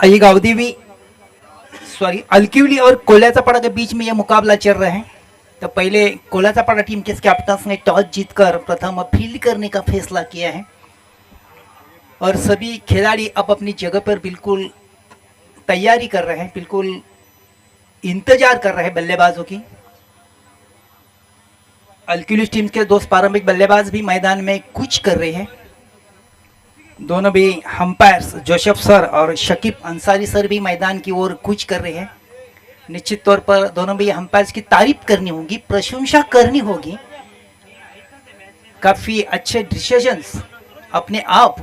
ये गावदेवी अलकिवली और कोल्याचापाड़ा के बीच में यह मुकाबला चल रहा है। तो पहले कोल्याचापाड़ा टीम के कैप्टन ने टॉस जीतकर प्रथम फील्ड करने का फैसला किया है और सभी खिलाड़ी अब अपनी जगह पर बिल्कुल तैयारी कर रहे हैं, बिल्कुल इंतजार कर रहे हैं बल्लेबाजों की। अलकिवली टीम के दो प्रारंभिक बल्लेबाज भी मैदान में कुछ कर रहे हैं। दोनों भी अंपायर्स जोसेफ सर और शकीब अंसारी सर भी मैदान की ओर कुछ कर रहे हैं। निश्चित तौर पर दोनों भी अंपायर्स की तारीफ करनी होगी, प्रशंसा करनी होगी। काफी अच्छे डिसीजंस अपने आप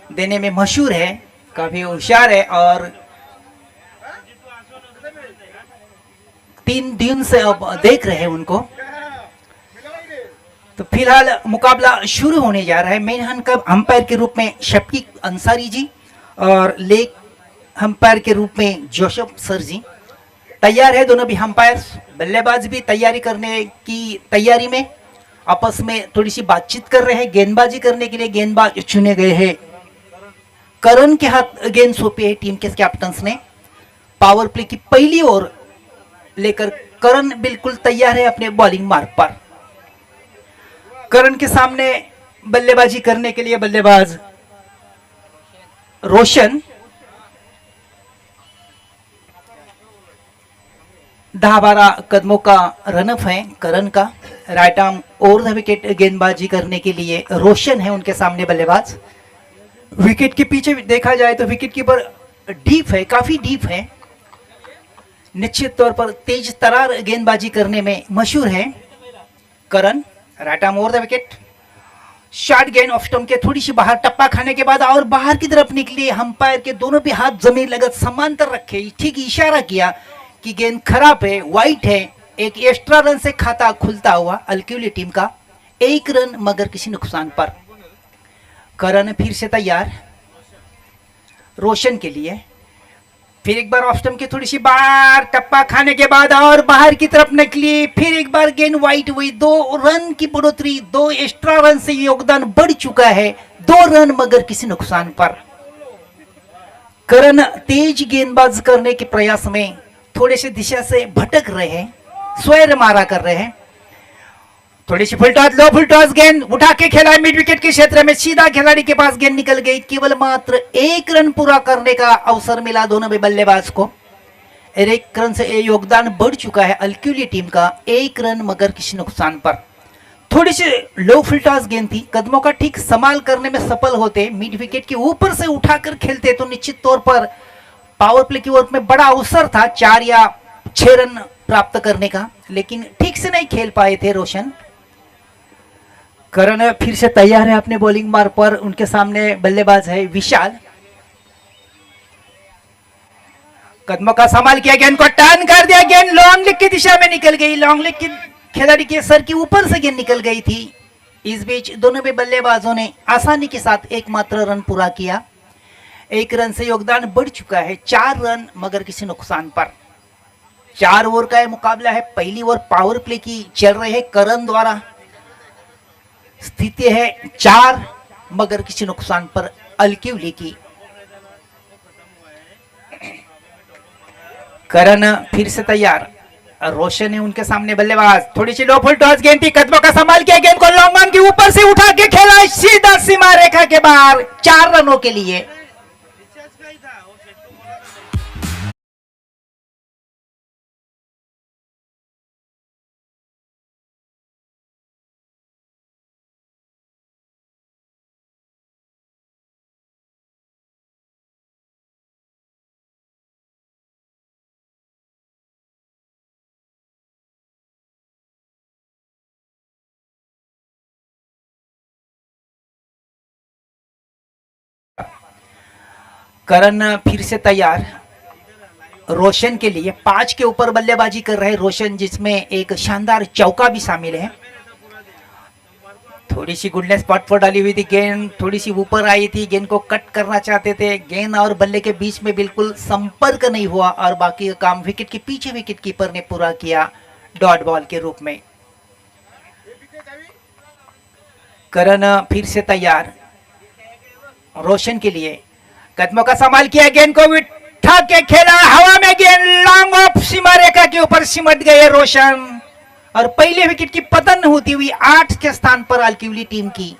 देने में मशहूर है, काफी होशियार है और 3 दिन से अब देख रहे हैं उनको। तो फिलहाल मुकाबला शुरू होने जा रहा है। मेन अंपायर के रूप में शकीब अंसारी जी और लेग अंपायर के रूप में जोसेफ सर जी तैयार है। दोनों भी अंपायर्स, बल्लेबाज भी तैयारी करने की तैयारी में आपस में थोड़ी सी बातचीत कर रहे हैं। गेंदबाजी करने के लिए गेंदबाज चुने गए हैं। करण के हाथ गेंद सौंपी है टीम के कैप्टन ने। पावर प्ले की पहली ओवर लेकर करण बिल्कुल तैयार है अपने बॉलिंग मार्ग पर। करण के सामने बल्लेबाजी करने के लिए बल्लेबाज रोशन 10-12 कदमों का रनअप है करण का। Right arm over the wicket गेंदबाजी करने के लिए रोशन है उनके सामने बल्लेबाज। विकेट के पीछे देखा जाए तो विकेट कीपर डीप है, काफी डीप है। निश्चित तौर पर तेज तरार गेंदबाजी करने में मशहूर है Karan. Right arm over the wicket, short गेंद ऑफ स्टंप के थोड़ी सी बाहर टप्पा खाने के बाद और बाहर की तरफ निकली। अंपायर के दोनों भी हाथ जमीन लगत समांतर रखे, ठीक इशारा किया कि गेंद खराब है, वाइट है। एक एक्स्ट्रा रन से खाता खुलता हुआ अलकिवली टीम का 1 रन मगर किसी नुकसान पर। करण फिर से तैयार रोशन के लिए। फिर एक बार ऑफ स्टंप की थोड़ी सी बाहर टप्पा खाने के बाद और बाहर की तरफ निकली। फिर एक बार गेंद वाइट हुई। 2 रन की बढ़ोतरी, 2 एक्स्ट्रा रन से योगदान बढ़ चुका है। 2 रन मगर किसी नुकसान पर। करण तेज गेंदबाज करने के प्रयास में थोड़े से दिशा से भटक रहे हैं, स्वैर मारा कर रहे हैं। थोड़ी सी full toss, low full toss गेंद उठा के खेला मिड विकेट के क्षेत्र में, सीधा खिलाड़ी के पास गेंद निकल गई। केवल मात्र 1 रन पूरा करने का अवसर मिला दोनों भी बल्लेबाज को। 1 रन से योगदान बढ़ चुका है अलकिवली टीम का, 1 रन मगर किसी नुकसान पर। थोड़ी सी लो फुल टॉस गेंद थी, कदमों का ठीक संभाल करने में सफल होते, मिड विकेट के ऊपर से उठाकर खेलते तो निश्चित तौर पर पावर प्ले की ओर में बड़ा अवसर था 4 या 6 रन प्राप्त करने का, लेकिन ठीक से नहीं खेल पाए थे रोशन। करण फिर से तैयार है अपने बॉलिंग मार्ग पर। उनके सामने बल्लेबाज है विशाल। कदमों का संभाल किया, गेंद को टर्न कर दिया। गेंद लॉन्ग लेग की दिशा में निकल गई। लॉन्ग लेग की खिलाड़ी के सर के ऊपर से गेंद निकल गई थी। इस बीच दोनों भी बल्लेबाजों ने आसानी के साथ एकमात्र रन पूरा किया। 1 रन से योगदान बढ़ चुका है 4 रन मगर किसी नुकसान पर। 4 ओवर का यह मुकाबला है। पहली ओवर पावर प्ले की चल रही है करण द्वारा। स्थिति है 4 मगर किसी नुकसान पर अलकिवली की। करण फिर से तैयार, रोशन है उनके सामने बल्लेबाज। थोड़ी सी लो फुल टॉस गेंद थी, कदमों का संभाल किया, गेंद को लॉन्ग ऑन के ऊपर से उठा के खेला सीधा सीमा रेखा के बाहर 4 रनों के लिए। करण फिर से तैयार रोशन के लिए। 5 के ऊपर बल्लेबाजी कर रहे रोशन, जिसमें एक शानदार चौका भी शामिल है। थोड़ी सी गुडनेस स्पॉट पर डाली हुई थी, गेंद थोड़ी सी ऊपर आई थी, गेंद को कट करना चाहते थे। गेंद और बल्ले के बीच में बिल्कुल संपर्क नहीं हुआ और बाकी का काम विकेट के पीछे विकेट कीपर ने पूरा किया डॉट बॉल के रूप में। करण फिर से तैयार रोशन के लिए। कदमों का संभाल किया, गेंद को उठा के खेला, हवा में गेंद लॉन्ग ऑफ सीमा रेखा के ऊपर सिमट गए रोशन और पहले विकेट की पतन होती हुई 8 के स्थान पर अल्किवली टीम की।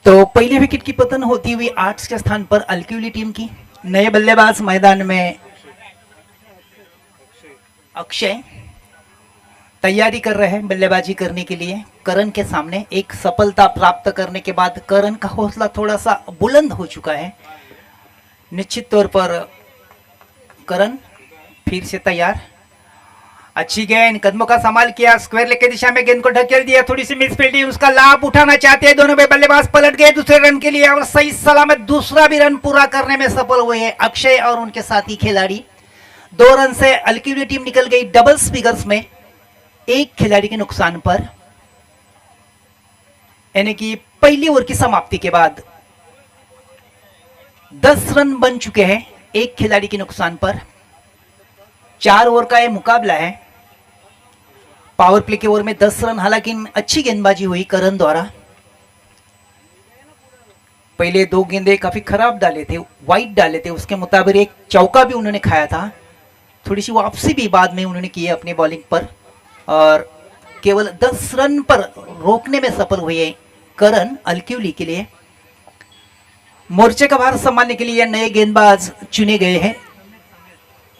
तो पहले विकेट की पतन होती हुई 8 के स्थान पर अल्किवली टीम की। नए बल्लेबाज मैदान में अक्षय तैयारी कर रहे हैं बल्लेबाजी करने के लिए। करण के सामने एक सफलता प्राप्त करने के बाद करण का हौसला थोड़ा सा बुलंद हो चुका है। निश्चित तौर पर करण फिर से तैयार। अच्छी गेंद, कदमों का संभाल किया, स्क्वायर लेग की दिशा में गेंद को ढकेल दिया, थोड़ी सी मिस फील्डिंग, उसका लाभ उठाना चाहते हैं दोनों बल्लेबाज। पलट गए दूसरे रन के लिए और सही सलामत दूसरा भी रन पूरा करने में सफल हुए हैं अक्षय और उनके साथी खिलाड़ी। 2 रन से अल्किवली टीम निकल गई डबल्स फिगर्स में, एक खिलाड़ी के नुकसान पर। यानी कि पहली ओवर की समाप्ति के बाद 10 रन बन चुके हैं एक खिलाड़ी के नुकसान पर। 4 ओवर का यह मुकाबला है। पावर प्ले के ओवर में 10 रन, हालांकि अच्छी गेंदबाजी हुई करण द्वारा। पहले 2 गेंदे काफी खराब डाले थे, वाइड डाले थे, उसके मुताबिक एक चौका भी उन्होंने खाया था। थोड़ी सी वापसी भी बाद में उन्होंने की है अपनी बॉलिंग पर और केवल 10 रन पर रोकने में सफल हुए करण अल्किवली के लिए। मोर्चे का भार संभालने के लिए नए गेंदबाज चुने गए हैं।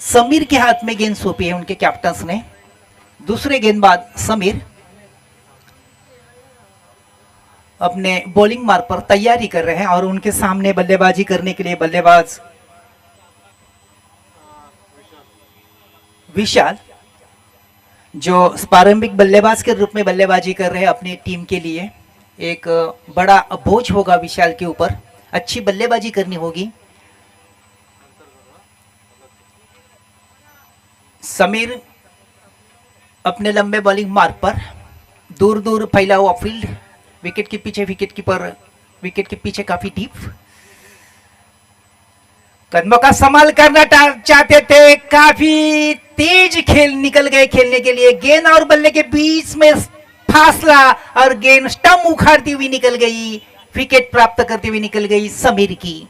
समीर के हाथ में गेंद सौंपी है उनके कैप्टन ने। दूसरे गेंदबाज समीर अपने बॉलिंग मार्ग पर तैयारी कर रहे हैं और उनके सामने बल्लेबाजी करने के लिए बल्लेबाज विशाल, जो प्रारंभिक बल्लेबाज के रूप में बल्लेबाजी कर रहे हैं अपनी टीम के लिए। एक बड़ा बोझ होगा विशाल के ऊपर, अच्छी बल्लेबाजी करनी होगी। समीर अपने लंबे बॉलिंग मार्ग पर दूर दूर फैला हुआ फील्ड, विकेट के पीछे विकेट कीपर, विकेट के पीछे काफी डीप। कदमों का संभाल करना चाहते थे, काफी तेज खेल निकल गए खेलने के लिए। गेंद और बल्ले के बीच में फासला और गेंद स्टंप उखाड़ती हुई निकल गई, विकेट प्राप्त करती हुई निकल गई समीर की।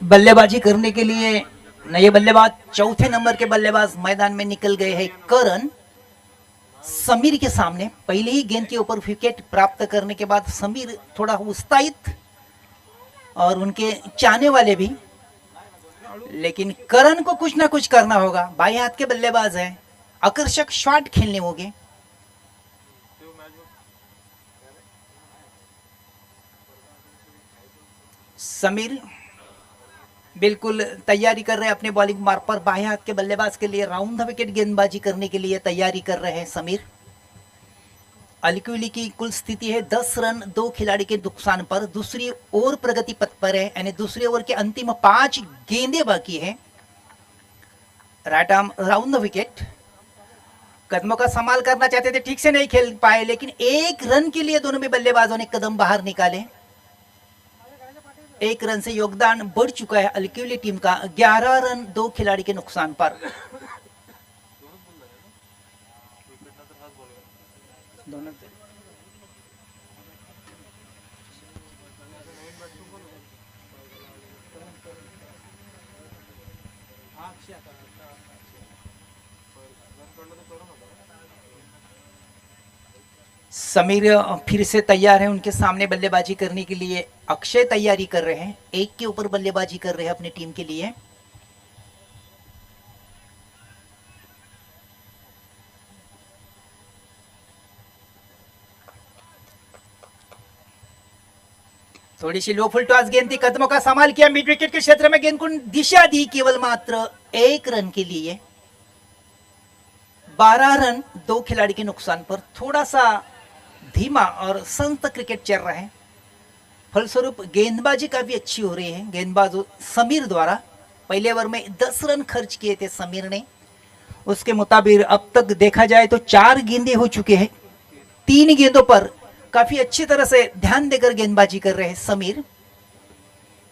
बल्लेबाजी करने के लिए नए बल्लेबाज, चौथे नंबर के बल्लेबाज मैदान में निकल गए हैं करण। समीर के सामने पहले ही गेंद के ऊपर विकेट प्राप्त करने के बाद समीर थोड़ा उत्साहित और उनके चाहने वाले भी, लेकिन करण को कुछ ना कुछ करना होगा। बाएं हाथ के बल्लेबाज हैं, आकर्षक शॉट खेलने होंगे। समीर बिल्कुल तैयारी कर रहे हैं अपने बॉलिंग मार्ग पर। बाएं हाथ के बल्लेबाज के लिए राउंड द विकेट गेंदबाजी करने के लिए तैयारी कर रहे हैं समीर। अल्किवली की कुल स्थिति है 10 रन 2 खिलाड़ी के नुकसान पर। दूसरी ओवर प्रगति पथ पर है, यानी दूसरे ओवर के अंतिम 5 गेंदें बाकी है। Right arm round the wicket. कदमों का संभाल करना चाहते थे, ठीक से नहीं खेल पाए, लेकिन एक रन के लिए दोनों भी बल्लेबाजों ने कदम बाहर निकाले। एक रन से योगदान बढ़ चुका है अलकिवली टीम का, 11 रन 2 खिलाड़ी के नुकसान पर। समीर फिर से तैयार है उनके सामने बल्लेबाजी करने के लिए। अक्षय तैयारी कर रहे हैं, एक के ऊपर बल्लेबाजी कर रहे हैं अपनी टीम के लिए। थोड़ी सी लो फुल टॉस गेंद थी, कदमों का संभाल किया, मिड विकेट के क्षेत्र में गेंद को दिशा दी, केवल मात्र 1 रन के लिए। 12 रन 2 खिलाड़ी के नुकसान पर। थोड़ा सा धीमा और संत क्रिकेट चल रहा है, फलस्वरूप गेंदबाजी काफी अच्छी हो रही है गेंदबाज समीर द्वारा। पहले ओवर में 10 रन खर्च किए थे समीर ने, उसके मुताबिक अब तक देखा जाए तो 4 गेंदें हो चुके हैं। 3 गेंदों पर काफी अच्छी तरह से ध्यान देकर गेंदबाजी कर रहे हैं समीर।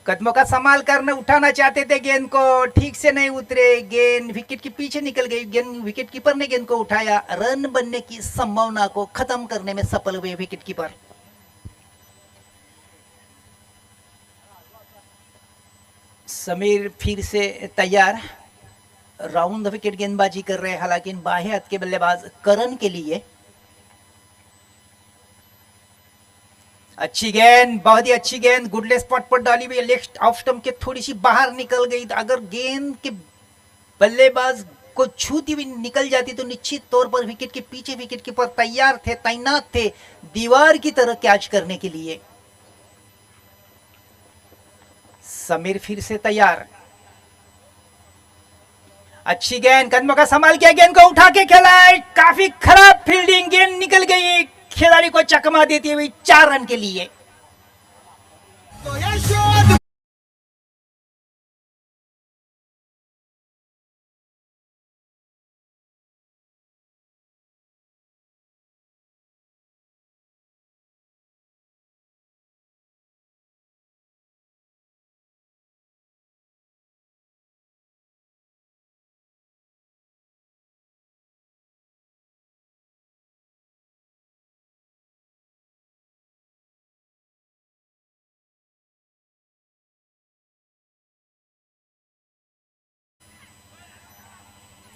कदमों का संभाल करने उठाना चाहते थे, गेंद को ठीक से नहीं उतरे, गेंद विकेट के पीछे निकल गई। गेंद विकेट कीपर ने गेंद को उठाया, रन बनने की संभावना को खत्म करने में सफल हुए विकेट कीपर। समीर फिर से तैयार, राउंड विकेट गेंदबाजी कर रहे हैं, हालांकि बाएं हाथ के बल्लेबाज करण के लिए। अच्छी गेंद, बहुत ही अच्छी गेंद, गुडले स्पॉट पर डाली हुई, लेफ्ट ऑफ स्टंप के थोड़ी सी बाहर निकल गई। अगर गेंद के बल्लेबाज को छूती हुई निकल जाती तो निश्चित तौर पर विकेट के पीछे विकेट कीपर तैयार थे, तैनात थे दीवार की तरह कैच करने के लिए। समीर फिर से तैयार, अच्छी गेंद, कदमों का संभाल किया, गेंद को उठा के खेला, काफी खराब फील्डिंग, गेंद निकल गई, खिलाड़ी को चकमा देती हुई 4 रन के लिए।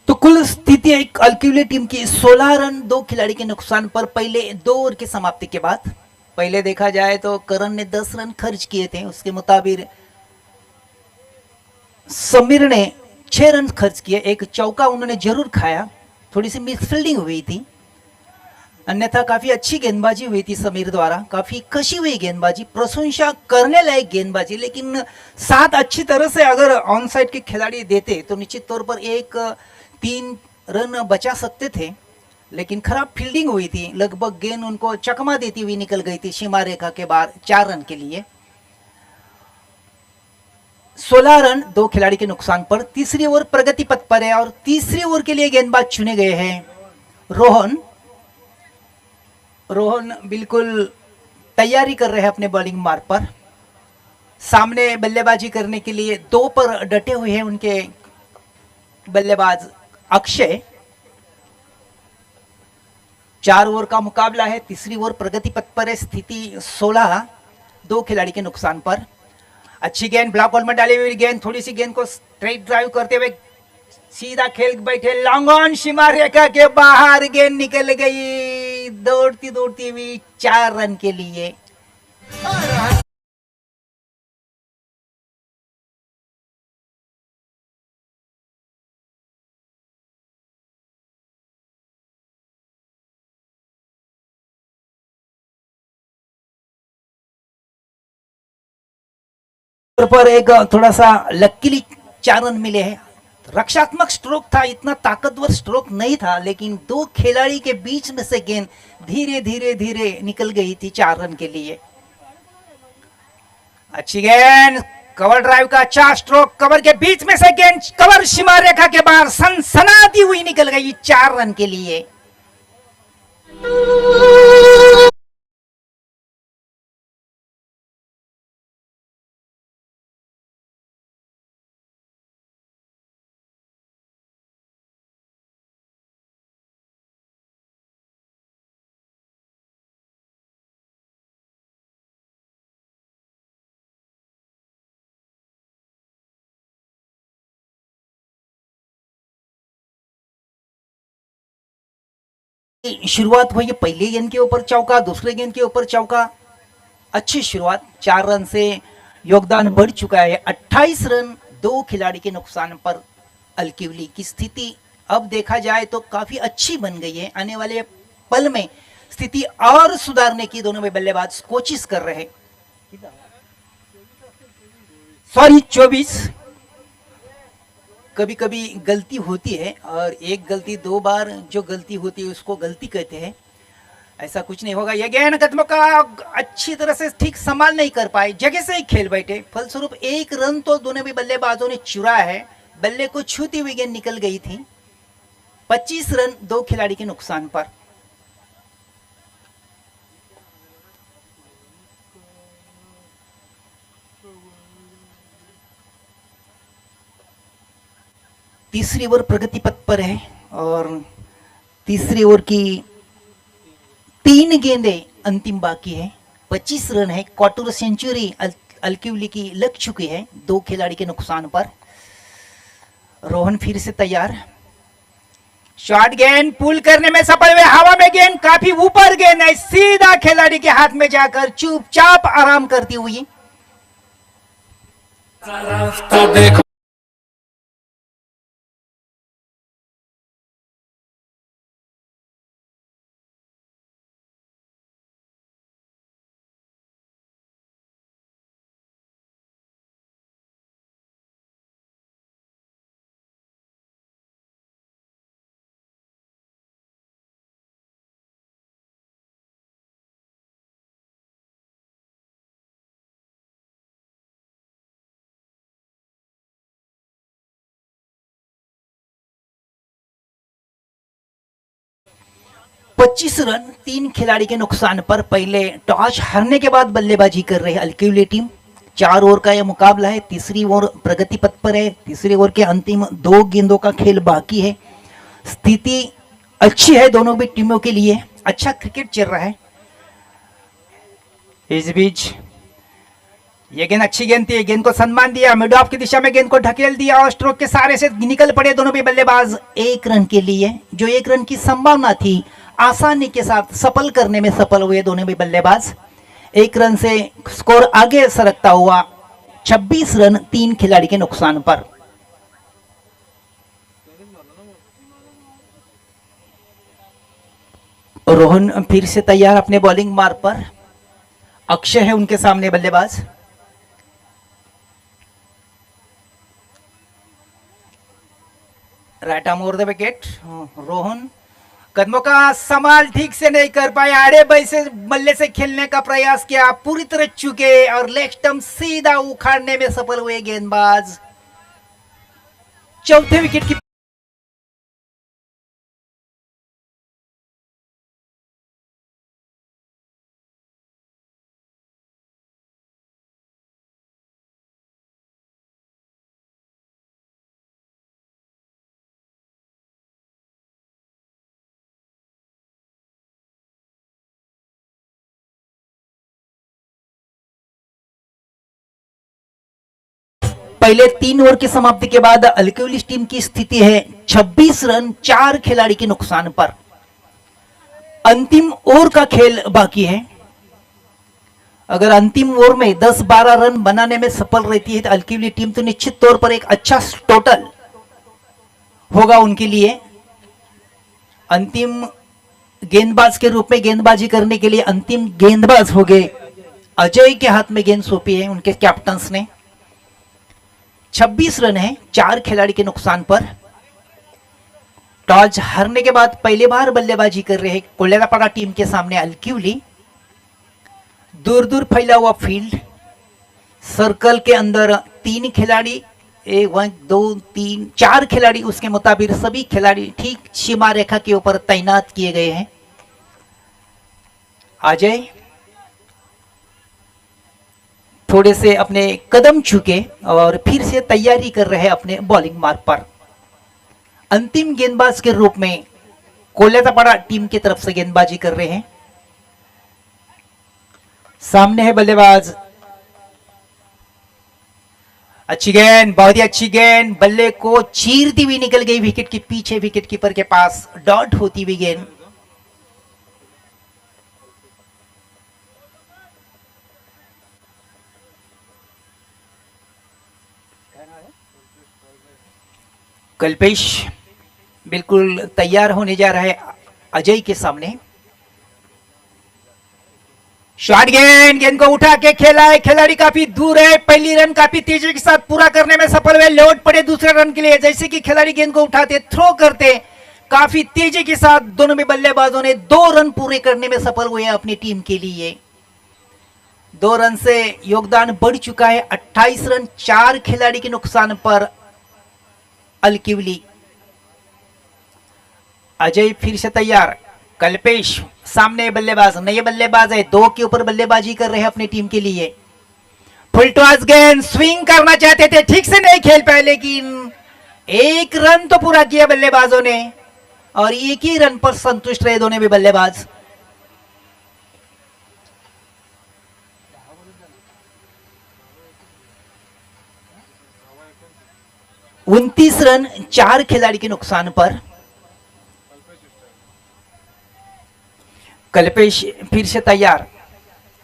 तो कुल स्थिति एक अल्किवली टीम की 16 रन 2 खिलाड़ी के नुकसान पर पहले 2 ओवर की समाप्ति के बाद। पहले देखा जाए तो करण ने 10 रन खर्च किए थे, उसके मुताबिक समीर ने 6 रन खर्च किए, एक चौका उन्होंने जरूर खाया, थोड़ी सी मिसफील्डिंग हुई थी, अन्यथा काफी अच्छी गेंदबाजी हुई थी समीर द्वारा, काफी कशी हुई गेंदबाजी, प्रशंसा करने लायक गेंदबाजी। लेकिन साथ अच्छी तरह से अगर ऑन साइड के खिलाड़ी देते तो निश्चित तौर पर 3 रन बचा सकते थे, लेकिन खराब फील्डिंग हुई थी, लगभग गेंद उनको चकमा देती हुई निकल गई थी सीमा रेखा के बाहर 4 रन के लिए। 16 रन 2 खिलाड़ी के नुकसान पर। तीसरी ओवर प्रगति पथ पर है और तीसरी ओवर के लिए गेंदबाज चुने गए हैं रोहन। रोहन बिल्कुल तैयारी कर रहे हैं अपने बॉलिंग मार्ग पर, सामने बल्लेबाजी करने के लिए 2 पर डटे हुए हैं उनके बल्लेबाज अक्षय। 4 ओवर का मुकाबला है, तीसरी ओवर प्रगति पथ पर है, स्थिति 16 2 खिलाड़ी के नुकसान पर। अच्छी गेंद, ब्लॉक बॉल में डाली हुई गेंद, थोड़ी सी गेंद को स्ट्रेट ड्राइव करते हुए सीधा खेल बैठे, लॉन्ग ऑन, सीमा रेखा के बाहर गेंद निकल गई, दौड़ती दौड़ती हुई 4 रन के लिए। पर एक थोड़ा सा लकीली 4 रन मिले हैं। रक्षात्मक स्ट्रोक था, इतना ताकतवर स्ट्रोक नहीं था, लेकिन 2 खिलाड़ी के बीच में से गेंद धीरे धीरे धीरे निकल गई थी 4 रन के लिए। अच्छी गेंद, कवर ड्राइव का 4 स्ट्रोक, कवर के बीच में से गेंद कवर सीमा रेखा के बाहर सनसनाती हुई निकल गई 4 रन के लिए। शुरुआत हुई पहले गेंद के ऊपर चौका, दूसरे गेंद के ऊपर चौका, अच्छी शुरुआत। 4 रन से योगदान बढ़ चुका है। 28 रन 2 खिलाड़ी के नुकसान पर अलकिवली की स्थिति अब देखा जाए तो काफी अच्छी बन गई है। आने वाले पल में स्थिति और सुधारने की दोनों में बल्लेबाज कोशिश कर रहे। सॉरी 24। कभी कभी गलती होती है और एक गलती 2 बार जो गलती होती है उसको गलती कहते हैं। ऐसा कुछ नहीं होगा। ये गेंद कदमों का अच्छी तरह से ठीक संभाल नहीं कर पाए, जगह से ही खेल बैठे। फलस्वरूप 1 रन तो दोनों भी बल्लेबाजों ने चुरा है। बल्ले को छूती हुई गेंद निकल गई थी। 25 रन 2 खिलाड़ी के नुकसान पर। तीसरी ओवर प्रगति पथ पर है और तीसरी ओवर की 3 गेंदें अंतिम बाकी है। 25 रन है। क्वार्टर सेंचुरी अलकिवली की लग चुकी है 2 खिलाड़ी के नुकसान पर। रोहन फिर से तैयार। शॉर्ट गेंद पुल करने में सफल हुए। हवा में गेंद काफी ऊपर गेंद है, सीधा खिलाड़ी के हाथ में जाकर चुपचाप आराम करती हुई। देखो पच्चीस रन 3 खिलाड़ी के नुकसान पर। पहले टॉस हारने के बाद बल्लेबाजी कर रही अलकिवली टीम। 4 ओवर का यह मुकाबला है। तीसरी ओवर प्रगति पथ पर है। तीसरी ओवर के अंतिम 2 गेंदों का खेल बाकी है। स्थिति अच्छी है दोनों भी टीमों के लिए। अच्छा क्रिकेट चल रहा है। इस बीच ये गेंद अच्छी गेंद थी। गेंद को सम्मान दिया, मिड ऑफ की दिशा में गेंद को ढकेल दिया और स्ट्रोक के सहारे से निकल पड़े दोनों भी बल्लेबाज 1 रन के लिए। जो 1 रन की संभावना थी आसानी के साथ सफल करने में सफल हुए दोनों भी बल्लेबाज। 1 रन से स्कोर आगे सरकता हुआ 26 रन 3 खिलाड़ी के नुकसान पर। रोहन फिर से तैयार अपने बॉलिंग मार्ग पर। अक्षय है उनके सामने बल्लेबाज। Right arm over the wicket. Rohan कदमों का संभाल ठीक से नहीं कर पाए। आड़े बैसे बल्ले से खेलने का प्रयास किया, पूरी तरह चुके और लेग स्टंप सीधा उखाड़ने में सफल हुए गेंदबाज। चौथे विकेट की पहले 3 ओवर की समाप्ति के बाद अलकिवली टीम की स्थिति है 26 रन 4 खिलाड़ी के नुकसान पर। अंतिम ओवर का खेल बाकी है। अगर अंतिम ओवर में 10-12 रन बनाने में सफल रहती है तो अलकिवली टीम तो निश्चित तौर पर एक अच्छा टोटल होगा उनके लिए। अंतिम गेंदबाज के रूप में गेंदबाजी करने के लिए अंतिम गेंदबाज हो गए अजय के हाथ में गेंद सौंपी है उनके कैप्टन्स ने। 26 रन है 4 खिलाड़ी के नुकसान पर। टॉस हारने के बाद पहली बार बल्लेबाजी कर रहे कोलेरापाड़ा टीम के सामने अलकिवली। दूर दूर फैला हुआ फील्ड, सर्कल के अंदर 3 खिलाड़ी, 1 2 3 4 खिलाड़ी, उसके मुताबिक सभी खिलाड़ी ठीक सीमा रेखा के ऊपर तैनात किए गए हैं। अजय थोड़े से अपने कदम झुके और फिर से तैयारी कर रहे हैं अपने बॉलिंग मार्ग पर। अंतिम गेंदबाज के रूप में कोल्हापुर टीम की तरफ से गेंदबाजी कर रहे हैं। सामने है बल्लेबाज, अच्छी गेंद, बहुत ही अच्छी गेंद, बल्ले को चीरती हुई निकल गई विकेट के पीछे, विकेट कीपर के पास डॉट होती हुई गेंद। कल्पेश बिल्कुल तैयार होने जा रहा है अजय के सामने। शॉट गेंद, गेंद को उठा के खेला है, खिलाड़ी काफी दूर है, पहली रन काफी तेजी के साथ पूरा करने में सफल हुए, लौट पड़े दूसरे रन के लिए। जैसे कि खिलाड़ी गेंद को उठाते थ्रो करते, काफी तेजी के साथ दोनों में बल्लेबाजों ने 2 रन पूरे करने में सफल हुए अपनी टीम के लिए। 2 रन से योगदान बढ़ चुका है 28 रन, 4 खिलाड़ी के नुकसान पर अलकिवली। अजय फिर से तैयार, कल्पेश सामने बल्लेबाज, नए बल्लेबाज है, 2 के ऊपर बल्लेबाजी कर रहे हैं अपनी टीम के लिए। फुल टॉस गेंद, स्विंग करना चाहते थे, ठीक से नहीं खेल पाए, लेकिन 1 रन तो पूरा किया बल्लेबाजों ने और 1 ही रन पर संतुष्ट रहे दोनों भी बल्लेबाज। उनतीस रन 4 खिलाड़ी के नुकसान पर। कल्पेश फिर से तैयार,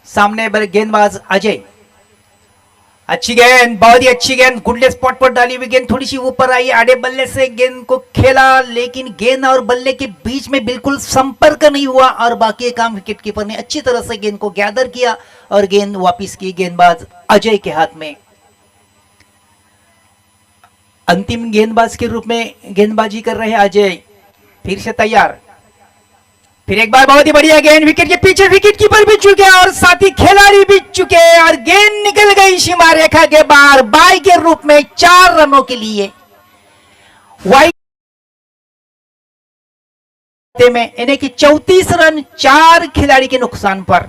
सामने गेंदबाज अजय, अच्छी गेंद, बहुत ही अच्छी गेंद, गुडले स्पॉट पर डाली हुई गेंद थोड़ी सी ऊपर आई, आड़े बल्ले से गेंद को खेला, लेकिन गेंद और बल्ले के बीच में बिल्कुल संपर्क नहीं हुआ और बाकी काम विकेट कीपर ने अच्छी तरह से गेंद को गैदर किया और गेंद वापिस की गेंदबाज अजय के हाथ में। अंतिम गेंदबाज के रूप में गेंदबाजी कर रहे अजय, फिर से तैयार, फिर एक बार बहुत ही बढ़िया गेंद, विकेट के पीछे विकेट कीपर भी चुके और साथी खिलाड़ी भी चुके और गेंद निकल गई सीमा रेखा के बाहर बाई के रूप में 4 रनों के लिए। वाइड में यानी कि 34 रन 4 खिलाड़ी के नुकसान पर।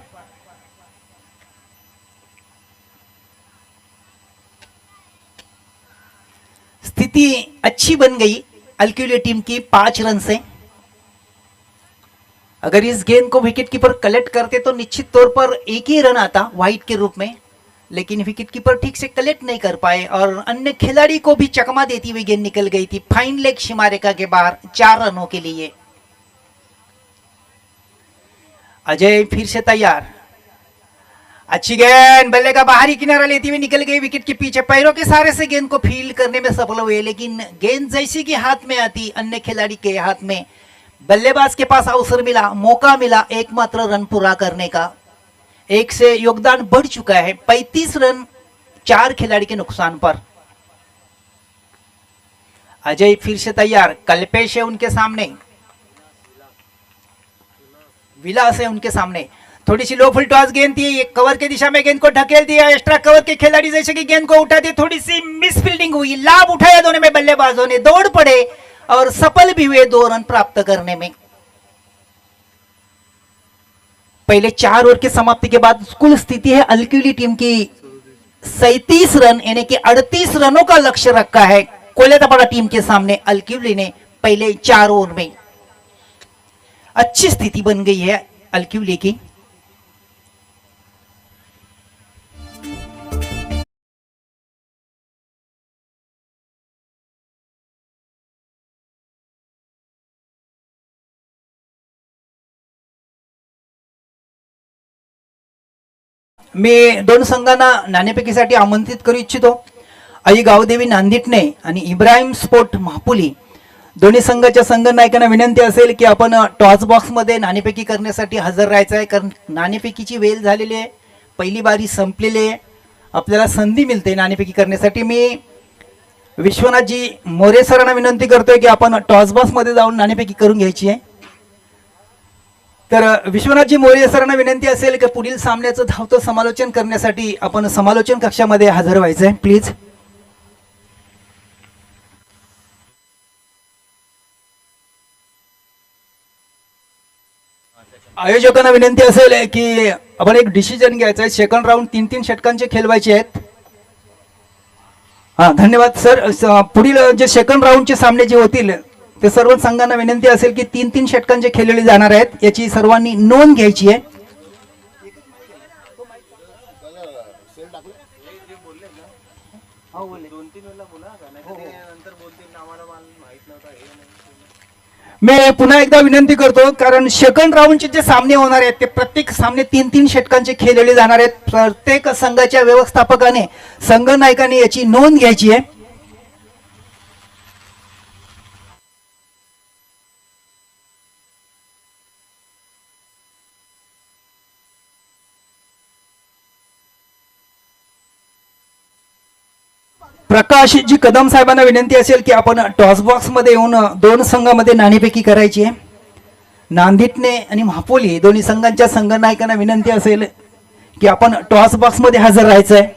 स्थिति अच्छी बन गई अलक्यूले टीम की 5 रन से। अगर इस गेंद को विकेट कीपर कलेक्ट करते तो निश्चित तौर पर 1 ही रन आता वाइड के रूप में, लेकिन विकेट कीपर ठीक से कलेक्ट नहीं कर पाए और अन्य खिलाड़ी को भी चकमा देती हुई गेंद निकल गई थी फाइन लेग सीमा रेखा के बाहर 4 रनों के लिए। अजय फिर से तैयार, अच्छी गेंद, बल्ले का बाहरी किनारा लेती हुई निकल गई विकेट के पीछे, पैरों के सहारे से गेंद को फील्ड करने में सफल हुए, लेकिन गेंद जैसी कि हाथ में आती अन्य खिलाड़ी के हाथ में, बल्लेबाज के पास अवसर मिला, मौका मिला एकमात्र रन पूरा करने का। 1 से योगदान बढ़ चुका है 35 रन 4 खिलाड़ी के नुकसान पर। अजय फिर से तैयार, कल्पेश है उनके सामने, विलास है उनके सामने, थोड़ी सी लो फुल टॉस गेंद थी, एक कवर के दिशा में गेंद को ढकेल दिया, एक्स्ट्रा कवर के खिलाड़ी जैसे कि गेंद को उठा दिया, थोड़ी सी मिस फील्डिंग हुई, लाभ उठाया दोनों में बल्लेबाजों ने, दौड़ पड़े और सफल भी हुए 2 रन प्राप्त करने में। पहले 4 ओवर की समाप्ति के बाद कुल स्थिति है अलक्यूली टीम की 37 रन यानी कि 38 रनों का लक्ष्य रखा है कोल्हापुर टीम के सामने अलक्यूली ने पहले 4 ओवर में। अच्छी स्थिति बन गई है अलक्यूली की। मी 2 संघांना नाणेफेकीसाठी आमंत्रित करू इच्छितो। आई गावदेवी नांदिटणे आणि इब्राहिम स्पोर्ट महापुली दोन्ही संघाच्या संघ नायकांना विनंती असेल की आपण टॉस बॉक्स मध्ये नाणेफेकी करण्यासाठी हजर राहायचं आहे, कारण नाणेफेकीची वेळ झालेली आहे, पहिली बारी संपलेली आहे, आपल्याला संधी मिळते नाणेफेकी करण्यासाठी। मी विश्वनाथजी मोरे सरांना विनंती करतोय की आपण टॉस बॉक्स मध्ये जाऊन नाणेफेकी करून घ्यायची आहे। तर विश्वनाथजी मोरे सरांना विनंती असेल की पुढील सामन्याचं धावतं समालोचन करण्यासाठी आपण समालोचन कक्षामध्ये हजर व्हायचंय प्लीज. आयोजकांना विनंती असेल की आपण एक डिसिजन घ्यायचा आहे. सेकंड राऊंड 3-3 षटकांचे खेळवायचे आहेत. हा धन्यवाद सर. पुढील जे सेकंड राऊंडचे सामने जे होतील ते सर्व संघांना विनंती असेल की 3-3 षटकांचे खेळले जाणार आहेत, याची सर्वांनी नोंद घ्यायची आहे. मी पुन्हा एकदा विनंती करतो, कारण सेकंड राऊंडचे जे सामने होणार आहेत ते प्रत्येक सामने 3-3 षटकांचे खेळले जाणार आहेत. प्रत्येक संघाच्या व्यवस्थापकाने संघ नायकाने याची नोंद घ्यायची आहे. प्रकाशजी कदम साहेबांना विनंती असेल की आपण टॉस बॉक्स मध्ये येऊन दोन संघामध्ये नाणेफेकी करायची आहे. नांदिटणे आणि महापोली दोन्ही संघांच्या संघ नायकांना विनंती असेल की आपण टॉस बॉक्स मध्ये हजर राहायचं आहे.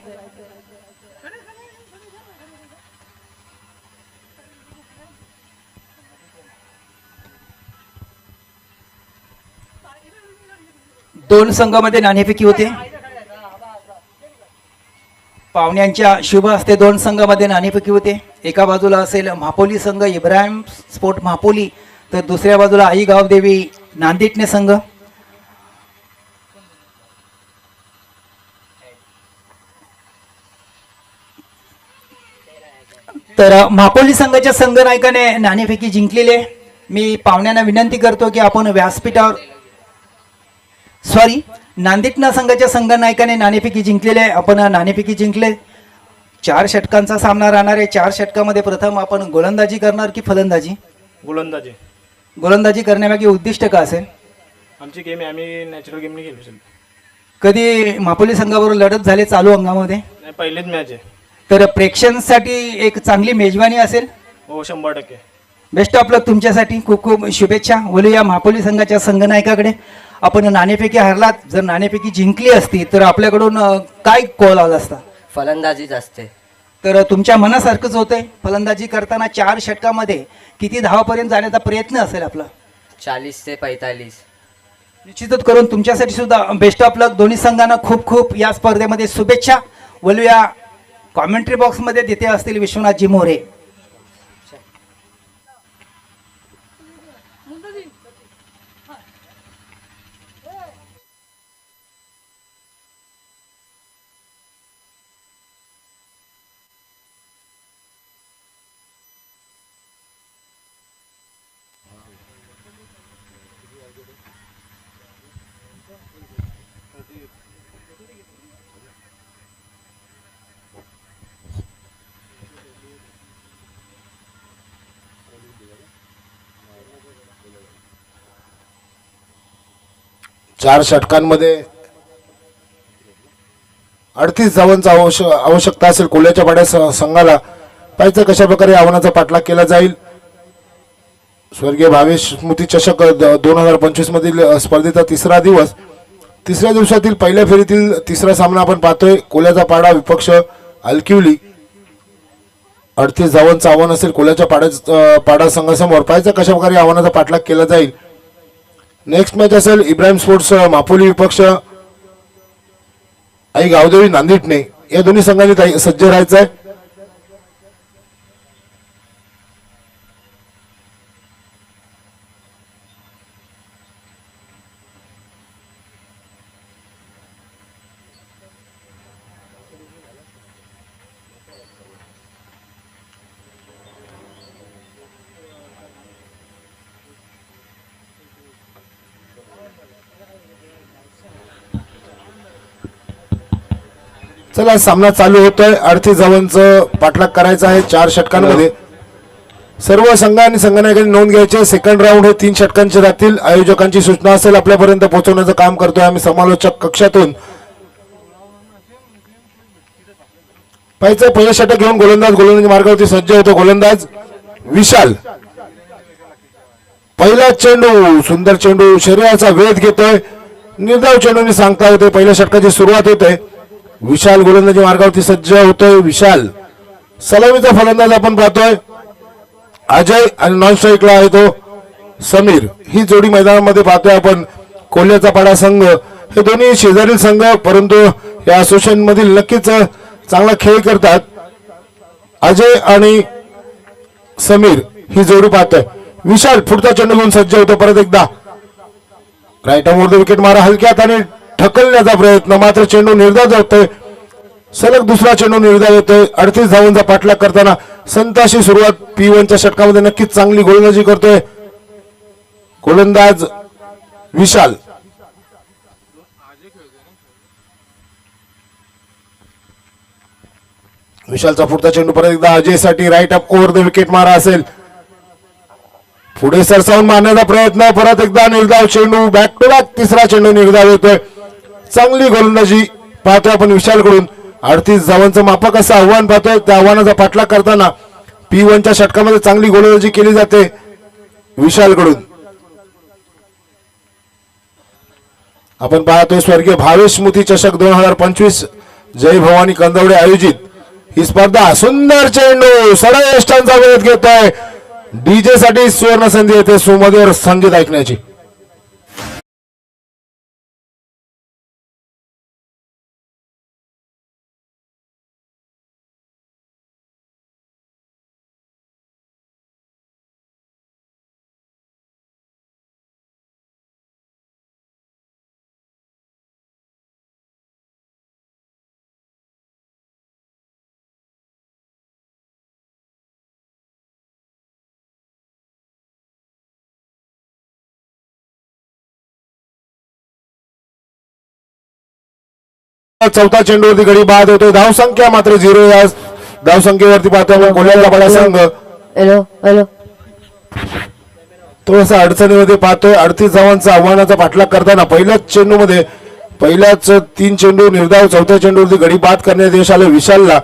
दोन संघामध्ये नाणेफेकी होते. पाहुण्यांच्या शुभ हस्ते दोन संघामध्ये नाणेफेकी होते. एका बाजूला असेल महापोली संघ इब्राहिम स्पोर्ट महापोली, तर दुसऱ्या बाजूला आई गावदेवी नांदिटणे संघ. तर महापोली संघाच्या संघ नायकाने नाणेफेकी जिंकलेले. मी पाहुण्यांना विनंती करतो की आपण व्यासपीठावर नांदिटणा संघाच्या संघ नायकाने नाणेफेकी जिंकलेले आहे. आपण नाणेफेकी जिंकले. 4 षटकांचा सामना राहणार आहे. 4 षटकामध्ये प्रथम आपण गोलंदाजी करणार की फलंदाजी? गोलंदाजी. गोलंदाजी करण्यामागे उद्दिष्ट का असेल? आमची गेम आहे, आम्ही नॅचरल गेम नाही खेळू. कधी मापोली संघाबरोबर लढत झाली चालू अंगामध्ये? नाही, पहिलेच मॅच आहे. तर प्रेक्षकांसाठी एक चांगली मेजवानी असेल. हो 100%. बेस्ट ऑफ लक तुमच्यासाठी. खूप खूप शुभेच्छा. बोलूया महापोली संघाच्या संघ नायकाकडे. आपण नाणेफेकी हरलात, जर नाणेफेकी जिंकली असती तर आपल्याकडून काय कॉल आला असता? फलंदाजीच असते. तर तुमच्या मनासारखंच होतंय. फलंदाजी करताना 4 षटकामध्ये किती धावापर्यंत जाण्याचा प्रयत्न असेल आपला? 40 ते 45. निश्चितच करून तुमच्यासाठी सुद्धा बेस्ट ऑफ लक. दोन्ही संघांना खूप खूप या स्पर्धेमध्ये शुभेच्छा. बोलूया कॉमेंट्री बॉक्समध्ये तिथे असतील विश्वनाथजी मोरे. चार षटकांमध्ये 38 धावांचा आवश्यकता असेल कोल्ह्याच्या पाड्या संघाला. पाहिजे कशा प्रकारे आव्हानाचा पाठलाग केला जाईल. स्वर्गीय भावेश स्मृती चषक 2025 मधील स्पर्धेचा तिसरा दिवस. तिसऱ्या दिवसातील पहिल्या फेरीतील तिसरा सामना आपण पाहतोय. कोल्ह्याचा पाडा विपक्ष अलकिवली. 38 धावांचं आव्हान असेल कोल्ह्याच्या पाडा संघासमोर. पाहिजे कशा प्रकारे आव्हानाचा पाठलाग केला जाईल. नेक्स्ट मॅच असेल इब्राहिम स्पोर्ट्स मापोली विपक्ष आई गावदेवी नांदिटणे. या दोन्ही संघांनी सज्ज राहायचं आहे. चला सामना चालू होतोय. 38 धावांचं पाठलाग करायचं आहे 4 षटकांमध्ये. सर्व संघ आणि संघनायकांनी नोंद घ्यायचे. सेकंड राऊंड हे 3 षटकांचे राहतील. आयोजकांची सूचना असेल आपल्यापर्यंत पोहोचवण्याचं काम करतोय आम्ही समालोचक कक्षातून. पहिलं षटक घेऊन गोलंदाज मार्गावरती सज्ज होतो. गोलंदाज विशाल. पहिला चेंडू सुंदर चेंडू शरीराचा वेध घेतोय. निर्धाव चेंडूने सांगता होते पहिल्या षटकाची सुरुवात होते. विशाल गोलंदाजी मार्गावरती सज्ज होतोय. विशाल सलामीचा फलंदाज आपण पाहतोय. अजय आणि नॉन स्ट्राईकला आहे तो समीर. ही जोडी मैदानामध्ये पाहतोय आपण. कोल्ह्याचा पाडा संघ हे दोन्ही शेजारील संघ, परंतु या असोसिएशन मधील नक्कीच चांगला खेळ करतात. अजय आणि समीर ही जोडी पाहतोय. विशाल पुढचा चेंडू घेऊन सज्ज होतो. परत एकदा राईट आर्मवर विकेट मारा हलक्यात आणि ढकलण्याचा प्रयत्न, मात्र चेंडू निर्धाव जातोय. सलग दुसरा चेंडू निर्धाव येतोय. 38 धावांचा पाठलाग करताना संताशी सुरुवात. P1च्या षटकामध्ये नक्कीच चांगली गोलंदाजी करतोय गोलंदाज विशाल. विशालचा पुढचा चेंडू परत एकदा अजयसाठी right up over the wicket मारा असेल. पुढे सरसावून मारण्याचा प्रयत्न, परत एकदा निर्धाव चेंडू. बॅक टू बॅक तिसरा चेंडू निर्धाव येतोय. चांगली गोलंदाजी पाहतोय आपण विशालकडून. 38 धावांचं मापक असं आव्हान पाहतोय. त्या आव्हानाचा पाठलाग करताना P1च्या षटकामध्ये चांगली गोलंदाजी केली जाते विशालकडून. आपण पाहतोय स्वर्गीय भावेश स्मृती चषक 2025 जय भवानी कंदवडे आयोजित ही स्पर्धा. सुंदर चेंडू सडा यष्टांचा वेध घेतोय. डीजे साठी सुवर्ण संधी येते सुमधुर संगीत ऐकण्याची. चौथा चेंडूवरती गडी बाद होतोय. धावसंख्या मात्र 0. या धावसंख्येवरती पाहतो आपण कोल्ह्याचा पाडा संघ हॅलो हॅलो थोडासा अडचणीमध्ये पाहतोय. 38 धावांचा आव्हानाचा पाठलाग करताना पहिल्याच चेंडूमध्ये पहिल्याच 3 चेंडू निर्धाव. चौथ्या चेंडूवरती गडी बाद करण्यात यश आलं विशालला.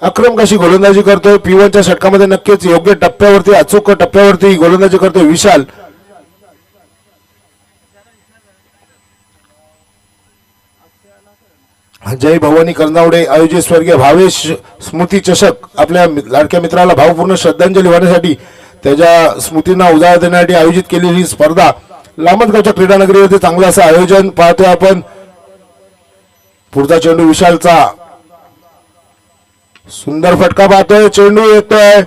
अक्रम कशी गोलंदाजी करतोय. P1च्या षटकामध्ये नक्कीच योग्य टप्प्यावरती अचूक टप्प्यावरती गोलंदाजी करतोय विशाल. जय भवानी कर्नावडे आयोजित स्वर्गीय भावेश स्मृती चषक आपल्या लाडक्या मित्राला भावपूर्ण श्रद्धांजली वाहण्यासाठी त्याच्या स्मृतींना उजाळा देण्यासाठी आयोजित केलेली ही स्पर्धा. लामतगावच्या क्रीडानगरीवरती चांगलं असं आयोजन पाहतोय आपण. पुढचा चेंडू विशालचा सुंदर फटका पाहतोय. चेंडू येतोय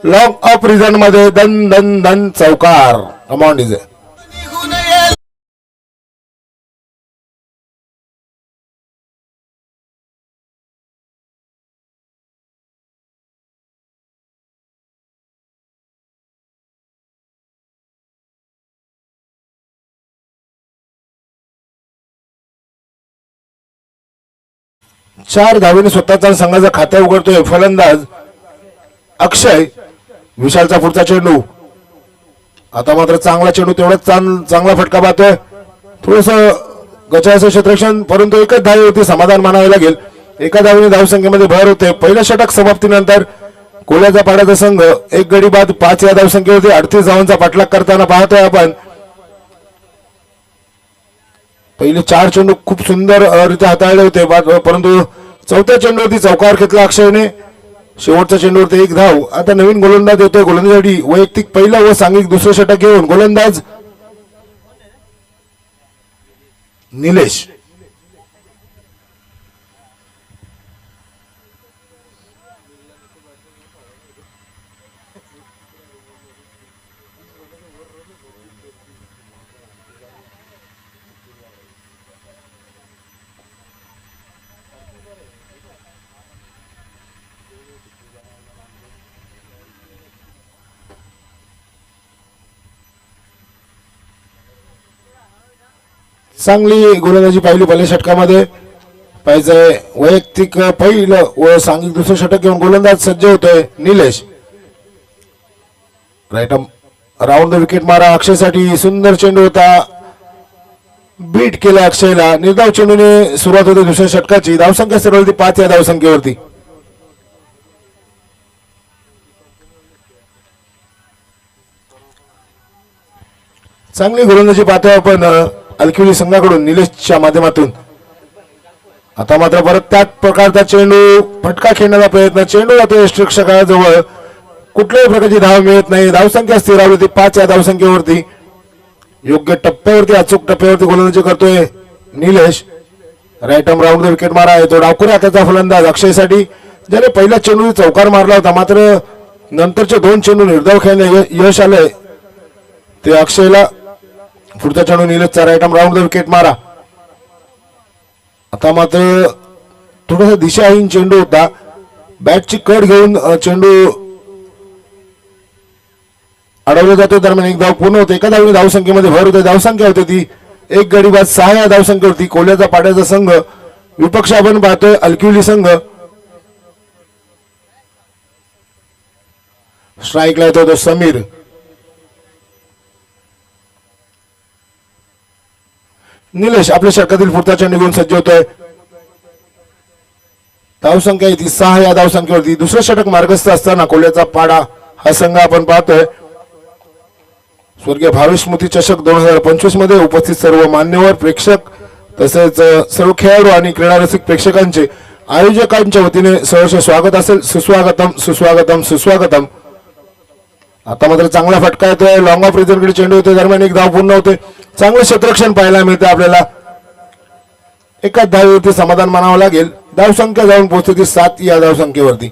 लॉंग अप रिझन मध्ये. दन दन दन चौकार. कमांड इज 4 धावेने स्वतःचा संघाचा खाते उघडतोय फलंदाज अक्षय. विशालचा पुढचा चेंडू. आता मात्र चांगला चेंडू, तेवढाच चांगला फटका पाहतोय. थोडस गचाचं क्षेत्ररक्षण, परंतु एकच धावेवरती समाधान मानावे लागेल. एका धावेने धावसंख्येमध्ये भर होते. पहिल्या षटक समाप्तीनंतर कोल्ह्याचा पाड्याचा संघ 1 गडी बाद 5 या धावसंख्येवरती 38 धावांचा पाठलाग करताना पाहतोय आपण. पहिले 4 चेंडू खूप सुंदर रित्या हाताळले होते, परंतु चौथ्या चेंडूवरती चौकार घेतला अक्षयने. शेवटच्या चेंडूवरती 1 धाव. आता नवीन गोलंदाज येतोय गोलंदाजीसाठी. वैयक्तिक पहिला व सांघिक दुसरं षटक घेऊन गोलंदाज निलेश. चांगली गोलंदाजी पाहिली पहिल्या षटकामध्ये. पाहिजे वैयक्तिक पहिलं व सांघिक दुसरं षटक घेऊन गोलंदाज सज्ज होतोय Nilesh. Right round the wicket मारा अक्षयसाठी. सुंदर चेंडू होता, बीट केला अक्षयला. निर्धाव चेंडूने सुरुवात होते दुसऱ्या षटकाची. धावसंख्या सरळ 5 या धावसंख्येवरती. चांगली गोलंदाजी पाहतोय आपण अलकिवली संघाकडून निलेशच्या माध्यमातून. आता मात्र परत त्याच प्रकारचा चेंडू फटका खेळण्याचा प्रयत्न, चेंडू जातो यष्टिरक्षकाजवळ, कुठल्याही प्रकारची धाव मिळत नाही. धावसंख्या स्थिरावली होती 5 या धावसंख्येवरती. योग्य टप्प्यावरती अचूक टप्प्यावरती गोलंदाजी करतोय Nilesh. Right arm round wicket मारा आहे तो डावखुरी हाताचा फलंदाज अक्षयसाठी, ज्याने पहिला चेंडू चौकार मारला होता, मात्र नंतरचे 2 चेंडू निर्धाव खेळण्यास यश आलंय ते अक्षयला. पुढचा चेंडू निलेशचा राईट आर्म राऊंड विकेट मारा. आता मात्र थोडासा दिशाहीन चेंडू होता, बॅटची कट घेऊन चेंडू अडवला जातो. दरम्यान एक धाव पूर्ण होते. एका धावने धावसंख्येमध्ये भर होते. धावसंख्या होती ती एक गडी बाद 6 या धावसंख्येवरती. कोल्याचा पाड्याचा संघ विपक्ष आपण पाहतोय अलकिवली संघ. स्ट्राईकला येतो तो समीर. निलेश आपल्या षटकातील पुढचा चेंडू घेऊन सज्ज होतोय. धावसंख्या ती 6 या धावसंख्येवरती. दुसरं षटक मार्गस्थ असताना कोल्याचा पाडा हा संघ आपण पाहतोय. स्वर्गीय भावेश स्मृती चषक 2025 मध्ये उपस्थित सर्व मान्यवर प्रेक्षक तसेच सर्व खेळाडू आणि क्रीडा रसिक प्रेक्षकांचे आयोजकांच्या वतीने सहर्ष स्वागत असेल. सुस्वागतम सुस्वागतम सुस्वागतम. आता मात्र चांगला फटका येतोय, लॉंग ऑफ रिझनकडे चेंडू येतोय. दरम्यान एक धाव पूर्ण होते. चांगलं क्षेत्ररक्षण पाहायला मिळते आपल्याला. एकाच धावेवरती समाधान मानावं लागेल. धावसंख्या जाऊन पोहोचते ती 7 या धावसंख्येवरती.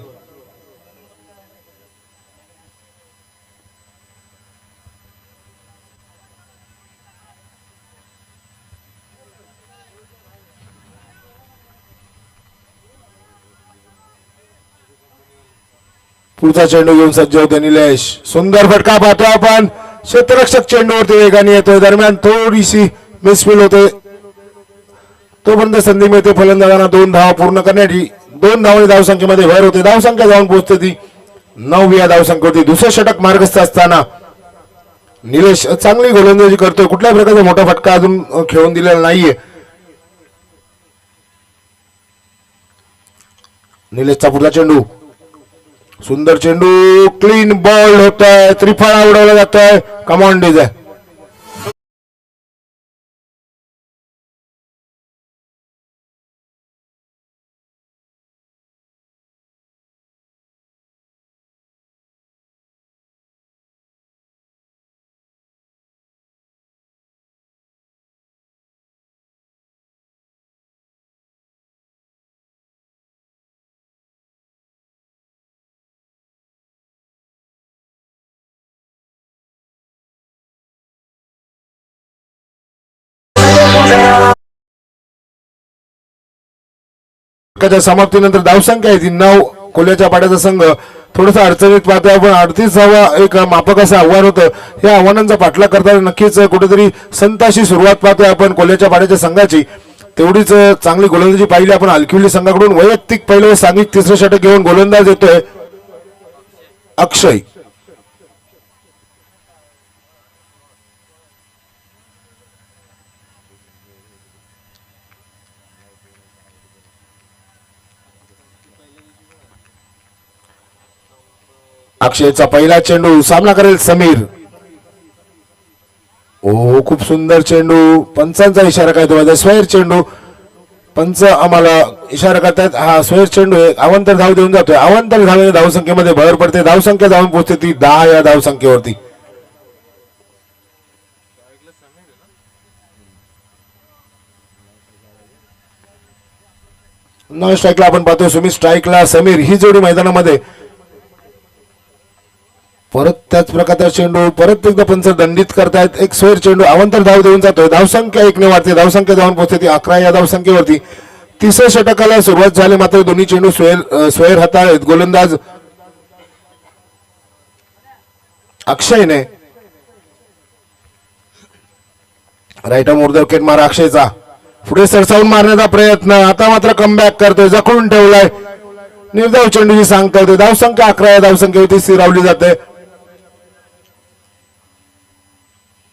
पुढचा चेंडू घेऊन सज्ज होते निलेश. सुंदर फटका पाहतो आपण. क्षेत्ररक्षक चेंडूवरती वेगाने येतोय. दरम्यान थोडीशी मिसफील होते. तोपर्यंत संधी मिळते फलंदाजांना 2 धावा पूर्ण करण्याची. 2 धावांनी धावसंख्येमध्ये भर होते. धावसंख्या जाऊन पोहोचते ती 9 या धावसंख्येवरती. दुसरं षटक मार्गस्थ असताना निलेश चांगली गोलंदाजी करतोय. कुठल्याही प्रकारचा मोठा फटका अजून खेळून दिलेला नाहीये. निलेशचा पुढचा चेंडू, सुंदर चेंडू, क्लीन बॉल होतोय. त्रिफळा उडवला जातोय. कमॉन डिझाय. समाप्तीनंतर धावसंख्या आहे ती 9. कोल्याच्या पाड्याचा संघ थोडासा अडचणीत पाहतोय आपण. 38 धावा एक मापक असं आव्हान होतं. या आव्हानांचा पाठलाग करताना नक्कीच कुठेतरी संताशी सुरुवात पाहतोय आपण कोल्याच्या पाड्याच्या संघाची. तेवढीच चांगली गोलंदाजी पाहिली आपण अलकिवली संघाकडून. वैयक्तिक पहिलं सांघिक तिसरं षटक घेऊन गोलंदाज येतोय अक्षय. अक्षयचा पहिला चेंडू, सामना करेल समीर. ओ खूप सुंदर चेंडू. पंचांचा इशारा काय तो स्वैर चेंडू. पंच आम्हाला इशारा करतात हा स्वैर चेंडू आहे. अवंतर धाव देऊन जातोय. अवंतर धावेने धावसंख्येमध्ये भर पडते. धावसंख्या जाऊन पोहोचते ती 10 या धावसंख्येवरती. नॉन स्ट्राईकला आपण पाहतोय सुमित, स्ट्राईकला समीर. ही जोडी मैदानामध्ये परत त्याच प्रकारचा चेंडू परत एकदा पंच दंडित करतायत. एक स्वैर चेंडू अवंतर धाव देऊन जातोय. धावसंख्या 1 ने वाढते. धावसंख्या जाऊन पोहोचते 11 या धावसंख्येवरती. तिसऱ्या षटकाला सुरुवात झाली मात्र दोन्ही चेंडू स्वैर हाताळत गोलंदाज अक्षयने. राईट आर्म विकेट मारा अक्षयचा. पुढे सरसावून मारण्याचा प्रयत्न. आता मात्र कमबॅक करतोय. जखडून ठेवलाय. निर्धाव चेंडूची सांगता होते. धावसंख्या 11 या धावसंख्येवरती स्थिरावली जाते.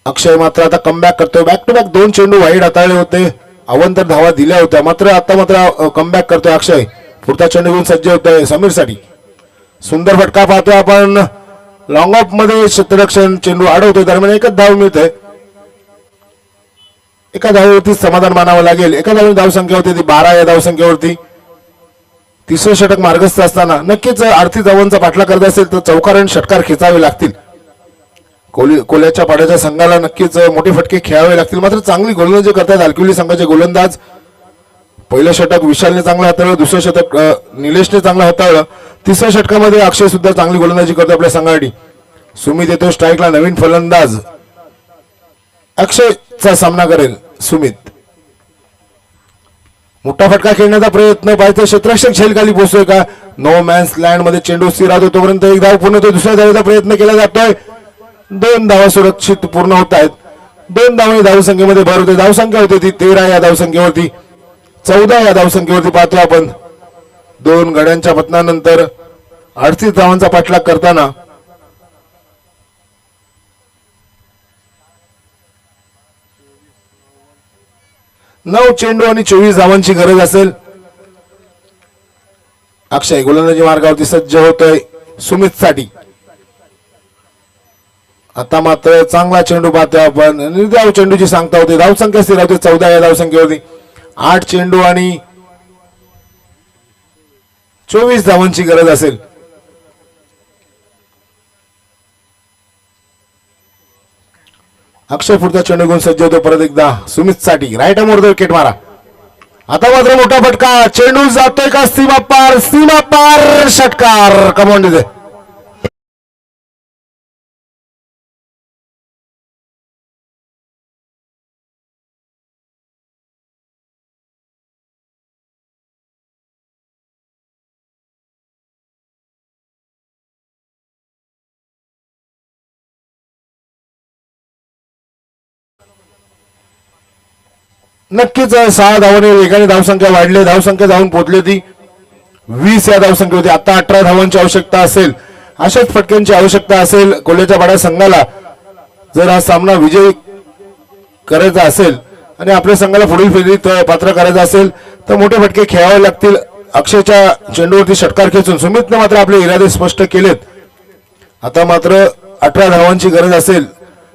अक्षय मात्र आता कमबॅक करतोय. बॅक टू बॅक 2 चेंडू वाईड हाताळले होते. अवंतर धावा दिल्या होत्या मात्र आता मात्र कमबॅक करतोय अक्षय. पुढचा चेंडू घेऊन सज्ज होतोय समीर साठी. सुंदर फटका पाहतोय आपण. लॉंग ऑफ मध्ये क्षेत्ररक्षण चेंडू अडवतोय. दरम्यान एकच धाव मिळते. एका धावेवरती समाधान मानावं लागेल. एका धावेने धावसंख्या होती ती 12 या धावसंख्येवरती. तिसरं षटक मार्गस्थ असताना नक्कीच 38 धावांचा पाठलाग करत असेल तर चौकार आणि षटकार खेचावे लागतील. कोल्याच्या पाड्याच्या संघाला नक्कीच मोठे फटके खेळावे लागतील. मात्र चांगली गोलंदाजी करतात अलकिवली संघाचे गोलंदाज. पहिलं षटक विशालने चांगलं हाताळलं, दुसरं षटक निलेशने चांगलं हाताळलं, तिसऱ्या षटकामध्ये अक्षय सुद्धा चांगली गोलंदाजी करतो आपल्या संघासाठी. सुमित येतो स्ट्राईकला. नवीन फलंदाज अक्षयचा सामना करेल सुमित. मोठा फटका खेळण्याचा प्रयत्न पाहिजे. क्षेत्ररक्षक झेल खाली पोहोचतोय का? नो मॅन्स लँड मध्ये चेंडू स्थिर राहतो तोपर्यंत एक धाव पूर्ण होतो. दुसऱ्या धावेचा प्रयत्न केला जातोय. 2 धावा सुरक्षित पूर्ण होत आहेत. 2 धावांनी धावसंख्येमध्ये भर होते. धावसंख्या होती ती 13 या धावसंख्येवरती. 14 या धावसंख्येवरती पाहतो आपण. 2 गड्यांच्या पतनानंतर 38 धावांचा पाठलाग करताना 9 चेंडू आणि 24 धावांची गरज असेल. अक्षय गोलंदाजी मार्गावरती सज्ज होतोय सुमित साठी. आता मात्र चांगला चेंडू पाहतोय आपण. निर्धाव चेंडूची सांगता होते. धावसंख्या स्थिर होते 14 या धावसंख्येवरती. 8 चेंडू आणि 24 धावांची गरज असेल. अक्षय पुढचा चेंडू घेऊन सज्ज होतो परत एकदा सुमित साठी. राईट आर्मवर विकेट मारा. आता मात्र मोठा फटका. चेंडू जातोय का सीमा पार? सीमा पार षटकार. कमांड देते. नक्कीच 6 धावांनी वेगाने धावसंख्या वाढली. धावसंख्या जाऊन पोहोचली ती 20 या धावसंख्या होती. आता 18 धावांची आवश्यकता असेल. अशाच फटक्यांची आवश्यकता असेल कोल्ह्याच्या पाड्या संघाला. जर हा सामना विजय करायचा असेल आणि आपल्या संघाला पुढील फेरीत पात्र करायचं असेल तर मोठे फटके खेळावे लागतील. अक्षयच्या चेंडूवरती षटकार खेचून सुमितने मात्र आपले इरादे स्पष्ट केलेत. आता मात्र 18 धावांची गरज असेल.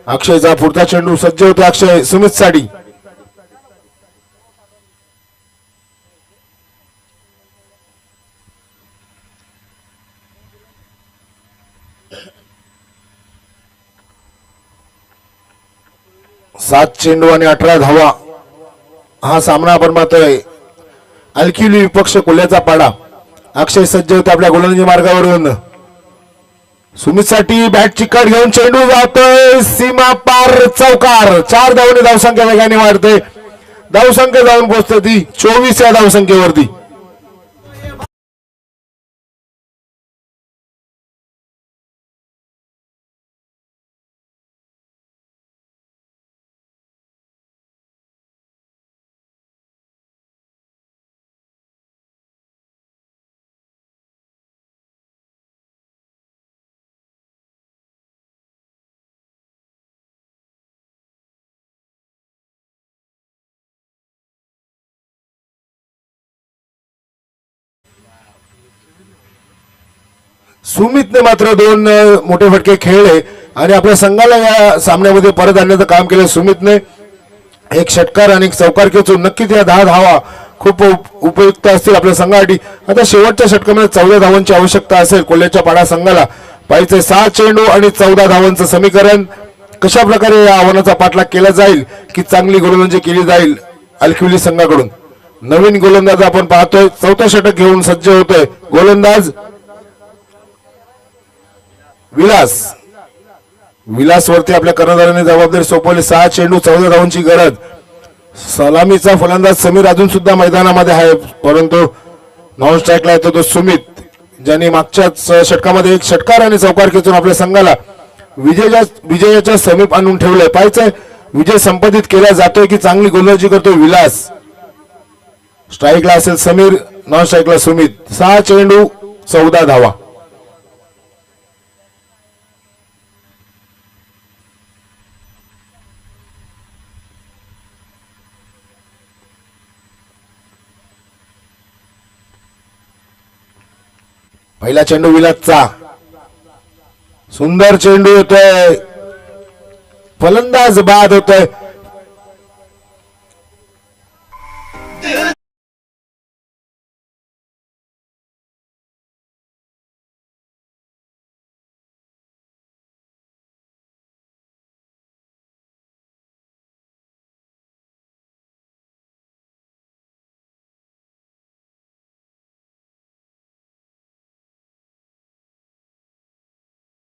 अक्षयचा पुढचा चेंडू सज्ज होतो अक्षय सुमित साठी. सात चेंडू आणि 18 धावा हा सामना आपण पाहतोय. अलकिवली विपक्ष कोल्ह्याचा पाडा. अक्षय सज्ज होते आपल्या गोलंदाजी मार्गावरून. सुमित साठी बॅट चिकट घेऊन चेंडू जातोय सीमा पार. चौकार. 4 धावांनी धावसंख्या वेगाने वाढते. धावसंख्या जाऊन पोहोचते ती 24 या धावसंख्येवरती. सुमितने मात्र 2 मोठे फटके खेळले आणि आपल्या संघाला या सामन्यामध्ये परत आणण्याचं काम केलं सुमितने. एक षटकार आणि एक चौकार खेचून नक्कीच या 10 धावा खूप उपयुक्त असतील आपल्या संघासाठी. आता शेवटच्या षटकामध्ये 14 धावांची आवश्यकता असेल कोल्ह्याच्या पाडा संघाला. पाहिजे 6 चेंडू आणि 14 धावांचं समीकरण. कशा प्रकारे या आव्हानाचा पाठलाग केला जाईल की चांगली गोलंदाजी केली जाईल अलकिवली संघाकडून. नवीन गोलंदाज आपण पाहतोय. 4थं षटक घेऊन सज्ज होतोय गोलंदाज विलास. विलासवरती आपल्या कर्णधाराने जबाबदारी सोपवली. 6 चेंडू 14 धावांची गरज. सलामीचा फलंदाज समीर अजून सुद्धा मैदानामध्ये आहे परंतु नॉन स्ट्राईकला येतो तो सुमित, ज्यांनी मागच्याच षटकामध्ये एक षटकार आणि चौकार खेचून आपल्या संघाला विजयाच्या समीप आणून ठेवलंय. पाहायचंय विजय संपादित केला जातोय की चांगली गोलंदाजी करतोय विलास. स्ट्राईकला असेल समीर, नॉन स्ट्राईकला सुमित. 6 चेंडू 14 धावा. पहिला चेंडू विलासचा. सुंदर चेंडू येतोय. फलंदाज बाद होतोय.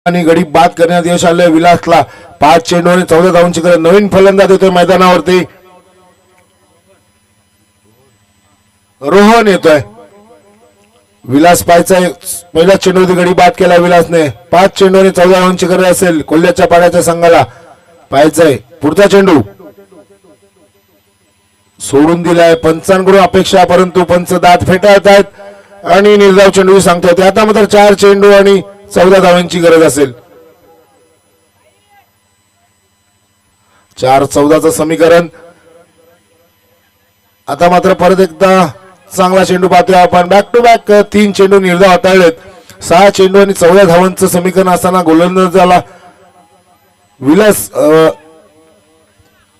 आणि गडी बाद करण्यात यश आले विलासला. 5 चेंडू आणि 14 धावांची गरज. नवीन फलंदाज येतोय मैदानावरती. रोहन येतोय. विलास पाहायचा पहिला चेंडूवरती गडी बाद केला विलासने. 5 चेंडू आणि 14 धावांची गरज असेल कोल्ह्याच्या पाड्याच्या संघाला. पाहायचंय पुढचा चेंडू सोडून दिलाय. पंचांकडून अपेक्षा परंतु पंच दात फेटाळत आहेत आणि निर्धाव चेंडू सांगतोय. आता मात्र 4 चेंडू आणि 14 धावांची गरज असेल. 4-14चं समीकरण. आता मात्र परत एकदा चांगला चेंडू पाहतोय आपण. बॅक टू बॅक 3 चेंडू निर्धाव हाताळलेत. 6 चेंडू आणि 14 धावांचं समीकरण असताना गोलंदाजाला विलास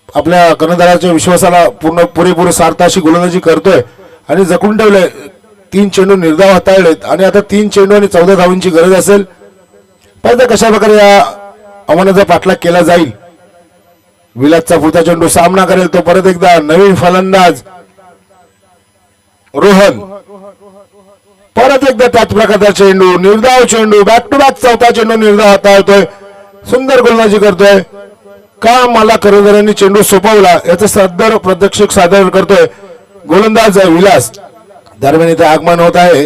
आपल्या कर्णधाराच्या विश्वासाला पुरेपूर सार्थ अशी गोलंदाजी करतोय आणि जखून ठेवलंय. 3 चेंडू निर्धाव हाताळलेत आणि आता 3 चेंडू आणि 14 धावांची गरज असेल. पाहिजे कशा प्रकारे या आव्हानाचा पाठलाग केला जाईल. विलासचा पुढचा चेंडू सामना करेल तो परत एकदा नवीन फलंदाज रोहन. परत एकदा त्याच प्रकारचा चेंडू निर्धाव चेंडू. बॅक टू बॅक 4था चेंडू निर्धाव हाताळतोय. सुंदर गोलंदाजी करतोय. का मला कर्णधारांनी चेंडू सोपवला याचं सदर प्रत्यक्ष सादर करतोय गोलंदाज विलास. दरम्यान इथे आगमन होत आहे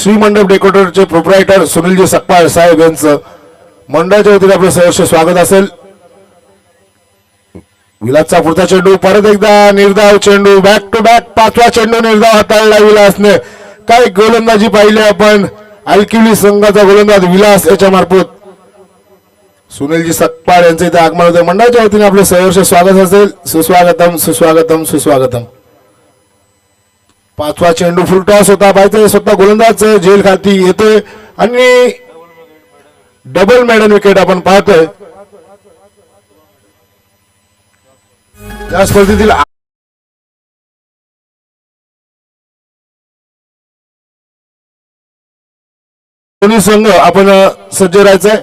श्रीमंडप डेकोरेटरचे प्रोप्रायटर सुनीलजी सकपाळ साहेब यांचं. मंडळाच्या वतीने आपलं सहर्ष स्वागत असेल. विलासचा पुढचा चेंडू परत एकदा निर्धाव चेंडू. बॅक टू बॅक 5वा चेंडू निर्धाव हाताळला विलासने. काय गोलंदाजी पाहिली आपण. आलकिवली संघाचा गोलंदाज विलास याच्या मार्फत सुनीलजी सकपाळ यांचं इथे आगमन होते. मंडळाच्या वतीने आपलं सहर्ष स्वागत असेल. सुस्वागतम सुस्वागतम सुस्वागतम. 5वा चेंडू फुल टॉस होता. पाहिजे स्वतः गोलंदाज झेल खाती येतोय आणि डबल मॅडन विकेट आपण पाहतोय. त्या स्पर्धेतील दोन्ही संघ आपण सज्ज राहायचंय.